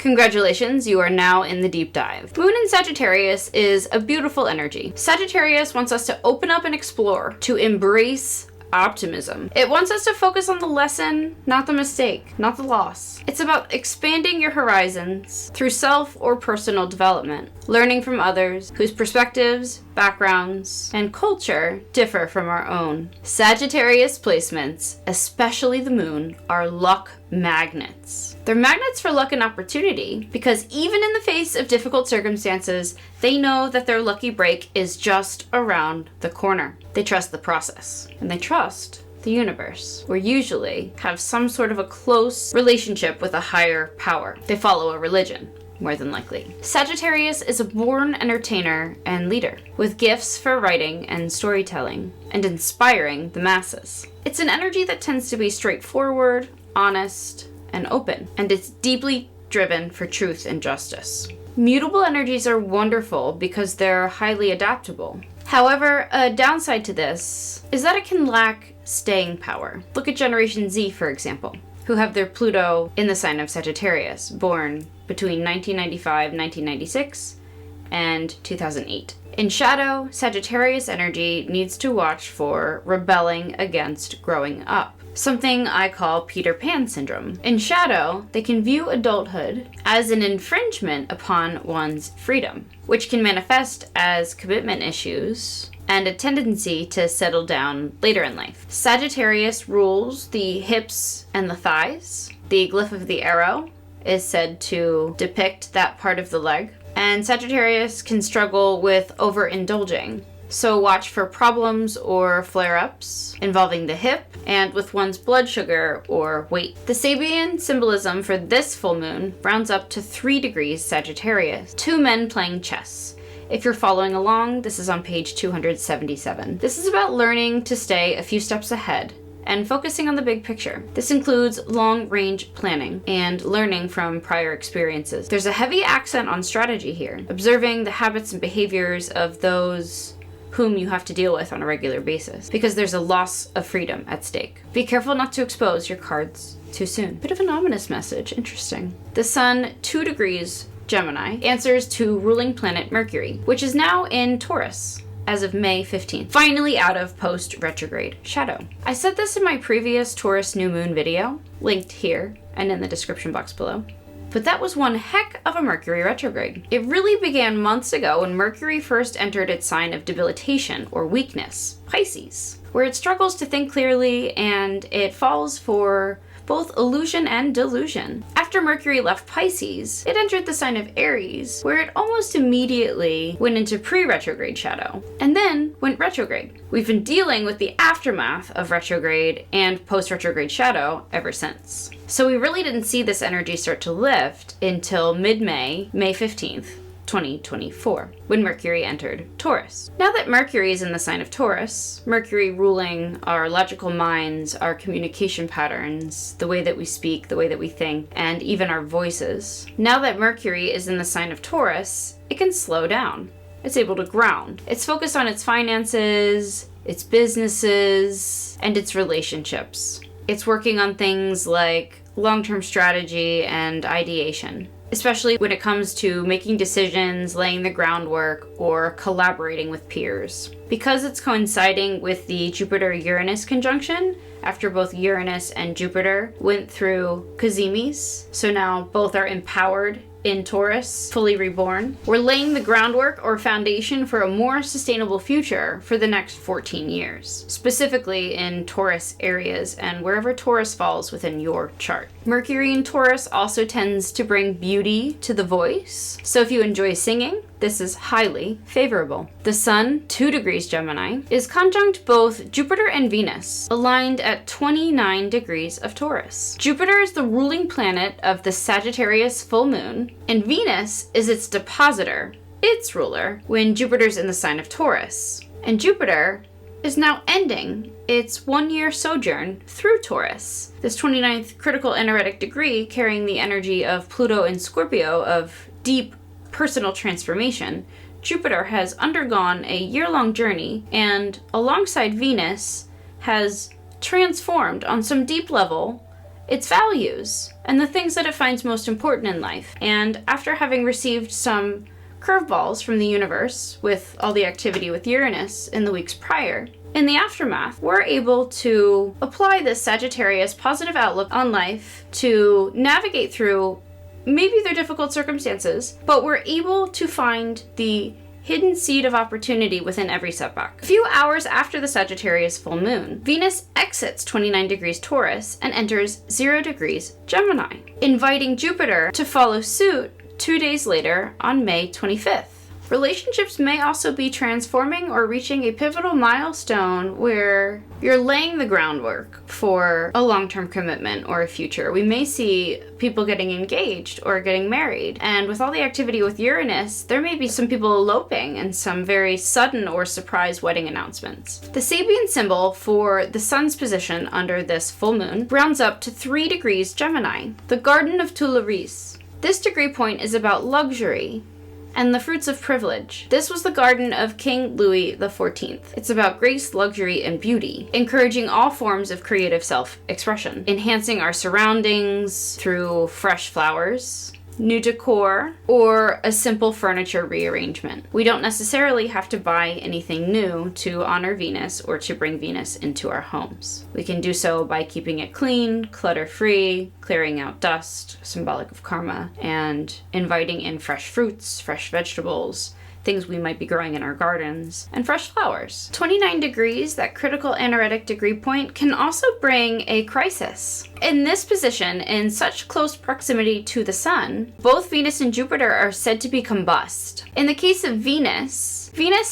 Congratulations, you are now in the deep dive. Moon in Sagittarius is a beautiful energy. Sagittarius wants us to open up and explore, to embrace optimism. It wants us to focus on the lesson, not the mistake, not the loss. It's about expanding your horizons through self or personal development, learning from others whose perspectives, backgrounds, and culture differ from our own. Sagittarius placements, especially the moon, are luck magnets. They're magnets for luck and opportunity because even in the face of difficult circumstances, they know that their lucky break is just around the corner. They trust the process and they trust the universe, or usually have some sort of a close relationship with a higher power. They follow a religion, more than likely. Sagittarius is a born entertainer and leader, with gifts for writing and storytelling, and inspiring the masses. It's an energy that tends to be straightforward, honest, and open, and it's deeply driven for truth and justice. Mutable energies are wonderful because they're highly adaptable. However, a downside to this is that it can lack staying power. Look at Generation Z, for example, who have their Pluto in the sign of Sagittarius, born between 1995-1996 and 2008. In shadow, Sagittarius energy needs to watch for rebelling against growing up, something I call Peter Pan syndrome. In shadow, they can view adulthood as an infringement upon one's freedom, which can manifest as commitment issues and a tendency to settle down later in life. Sagittarius rules the hips and the thighs. The glyph of the arrow is said to depict that part of the leg. And Sagittarius can struggle with overindulging. So watch for problems or flare-ups involving the hip and with one's blood sugar or weight. The Sabian symbolism for this full moon rounds up to 3 degrees Sagittarius, 2 men playing chess. If you're following along, this is on page 277. This is about learning to stay a few steps ahead and focusing on the big picture. This includes long-range planning and learning from prior experiences. There's a heavy accent on strategy here, observing the habits and behaviors of those whom you have to deal with on a regular basis, because there's a loss of freedom at stake. Be careful not to expose your cards too soon. Bit of an ominous message, interesting. The sun, 2 degrees Gemini, answers to ruling planet Mercury, which is now in Taurus as of May 15th, finally out of post-retrograde shadow. I said this in my previous Taurus new moon video, linked here and in the description box below. But that was one heck of a Mercury retrograde. It really began months ago when Mercury first entered its sign of debilitation or weakness, Pisces, where it struggles to think clearly and it falls for both illusion and delusion. After Mercury left Pisces, it entered the sign of Aries, where it almost immediately went into pre-retrograde shadow, and then went retrograde. We've been dealing with the aftermath of retrograde and post-retrograde shadow ever since. So we really didn't see this energy start to lift until mid-May, May 15th, 2024, when Mercury entered Taurus. Now that Mercury is in the sign of Taurus, Mercury ruling our logical minds, our communication patterns, the way that we speak, the way that we think, and even our voices. Now that Mercury is in the sign of Taurus, it can slow down. It's able to ground. It's focused on its finances, its businesses, and its relationships. It's working on things like long-term strategy and ideation, especially when it comes to making decisions, laying the groundwork, or collaborating with peers. Because it's coinciding with the Jupiter-Uranus conjunction, after both Uranus and Jupiter went through Cazimis, so now both are empowered in Taurus, fully reborn. We're laying the groundwork or foundation for a more sustainable future for the next 14 years, specifically in Taurus areas and wherever Taurus falls within your chart. Mercury in Taurus also tends to bring beauty to the voice, so if you enjoy singing, this is highly favorable. The Sun, 2 degrees Gemini, is conjunct both Jupiter and Venus, aligned at 29 degrees of Taurus. Jupiter is the ruling planet of the Sagittarius Full Moon, and Venus is its depositor, its ruler, when Jupiter's in the sign of Taurus. And Jupiter is now ending its 1-year sojourn through Taurus, this 29th critical anoretic degree carrying the energy of Pluto and Scorpio of deep personal transformation. Jupiter has undergone a year-long journey and, alongside Venus, has transformed on some deep level its values and the things that it finds most important in life. And after having received some curveballs from the universe with all the activity with Uranus in the weeks prior, in the aftermath, we're able to apply this Sagittarius positive outlook on life to navigate through maybe their difficult circumstances, but we're able to find the hidden seed of opportunity within every setback. A few hours after the Sagittarius full moon, Venus exits 29 degrees Taurus and enters 0 degrees Gemini, inviting Jupiter to follow suit 2 days later on May 25th. Relationships may also be transforming or reaching a pivotal milestone where you're laying the groundwork for a long-term commitment or a future. We may see people getting engaged or getting married. And with all the activity with Uranus, there may be some people eloping and some very sudden or surprise wedding announcements. The Sabian symbol for the sun's position under this full moon rounds up to 3 degrees Gemini, the Garden of Tuileries. This degree point is about luxury and the fruits of privilege. This was the garden of King Louis XIV. It's about grace, luxury, and beauty, encouraging all forms of creative self-expression, enhancing our surroundings through fresh flowers, new decor, or a simple furniture rearrangement. We don't necessarily have to buy anything new to honor Venus or to bring Venus into our homes. We can do so by keeping it clean, clutter-free, clearing out dust, symbolic of karma, and inviting in fresh fruits, fresh vegetables, things we might be growing in our gardens, and fresh flowers. 29 degrees, that critical anoretic degree point, can also bring a crisis. In this position, in such close proximity to the sun, both Venus and Jupiter are said to be combust. In the case of Venus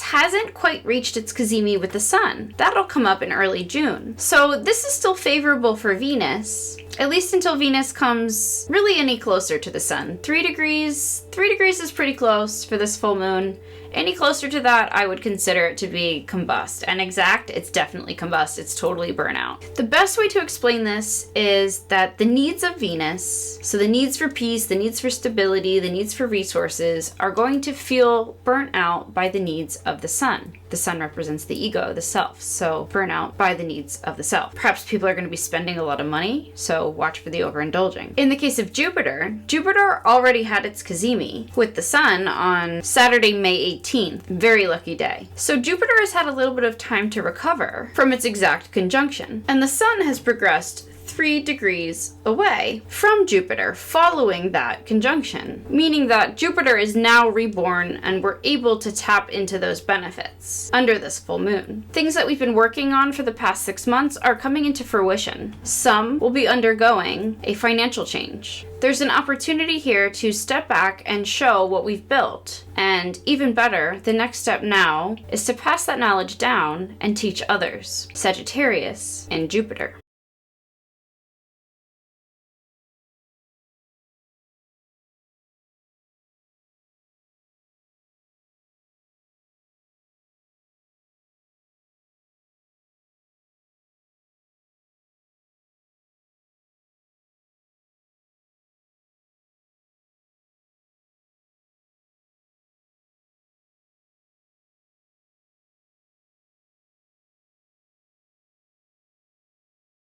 hasn't quite reached its cazimi with the sun. That'll come up in early June. So this is still favorable for Venus, at least until Venus comes really any closer to the sun. 3 degrees is pretty close for this full moon. Any closer to that, I would consider it to be combust. And exact, it's definitely combust. It's totally burnout. The best way to explain this is that the needs of Venus, so the needs for peace, the needs for stability, the needs for resources, are going to feel burnt out by the needs of the sun. The sun represents the ego, the self, so burnout by the needs of the self. Perhaps people are going to be spending a lot of money, so watch for the overindulging. In the case of Jupiter already had its cazimi with the sun on Saturday, May 18th. Very lucky day. So Jupiter has had a little bit of time to recover from its exact conjunction, and the sun has progressed 3 degrees away from Jupiter following that conjunction, meaning that Jupiter is now reborn and we're able to tap into those benefits under this full moon. Things that we've been working on for the past 6 months are coming into fruition. Some will be undergoing a financial change. There's an opportunity here to step back and show what we've built. And even better, the next step now is to pass that knowledge down and teach others. Sagittarius and Jupiter.